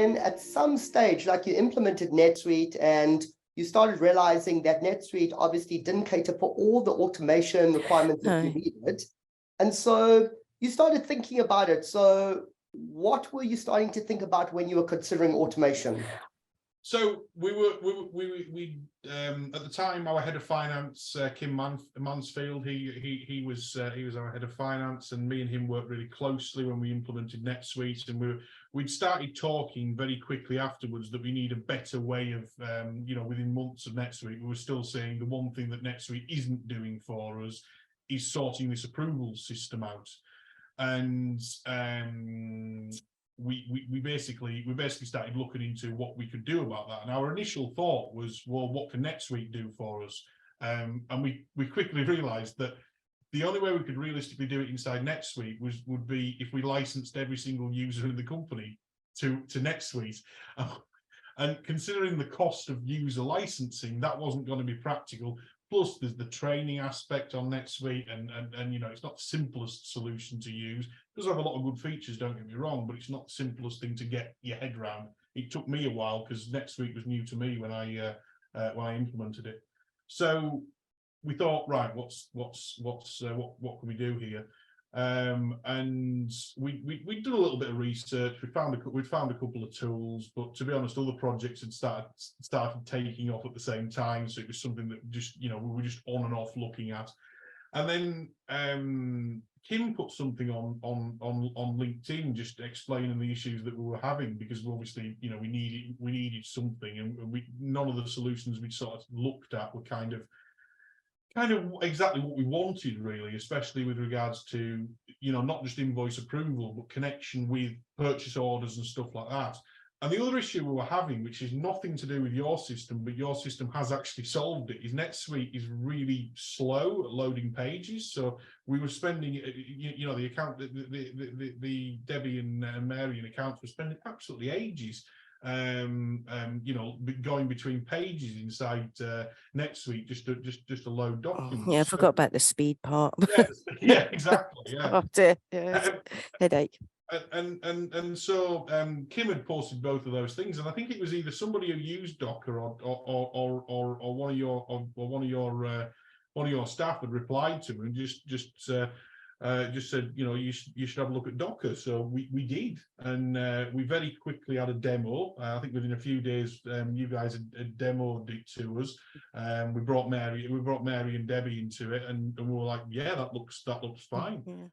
then at some stage, like you implemented NetSuite and you started realizing that NetSuite obviously didn't cater for all the automation requirements that you needed. And so you started thinking about it. So what were you starting to think about when you were considering automation? So we at the time, our head of finance, Kim Mansfield, he was our head of finance, and me and him worked really closely when we implemented NetSuite, and we'd started talking very quickly afterwards that we need a better way of, within months of NetSuite, we were still saying the one thing that NetSuite isn't doing for us is sorting this approval system out, and we basically started looking into what we could do about that. And our initial thought was, well, what can NetSuite do for us? And we quickly realized that the only way we could realistically do it inside NetSuite would be if we licensed every single user in the company to NetSuite. And considering the cost of user licensing, that wasn't going to be practical. Plus, there's the training aspect on NetSuite, and it's not the simplest solution to use. It does have a lot of good features, don't get me wrong, but it's not the simplest thing to get your head around. It took me a while because NetSuite was new to me when I implemented it. So we thought, right, what can we do here? And we'd done a little bit of research. We'd found a couple of tools, but to be honest, other projects had started taking off at the same time. So it was something that just, we were just on and off looking at. And then Kim put something on LinkedIn, just explaining the issues that we were having, because obviously, we needed something, and none of the solutions we'd sort of looked at were kind of exactly what we wanted, really, especially with regards to, not just invoice approval, but connection with purchase orders and stuff like that. And the other issue we were having, which is nothing to do with your system, but your system has actually solved it, is NetSuite is really slow at loading pages. So we were spending, the account, the Debbie and Mary accounts were spending absolutely ages going between pages inside NetSuite just to load documents. Oh, yeah, I forgot about the speed part. Yeah, exactly. Yeah. Oh dear, yeah, headache. And so Kim had posted both of those things, and I think it was either somebody who used Dokka or one of your staff had replied to him and just said, you should have a look at Dokka. So we did, and we very quickly had a demo. I think within a few days, you guys had demoed it to us. We brought Mary and Debbie into it, and we were like, yeah, that looks fine.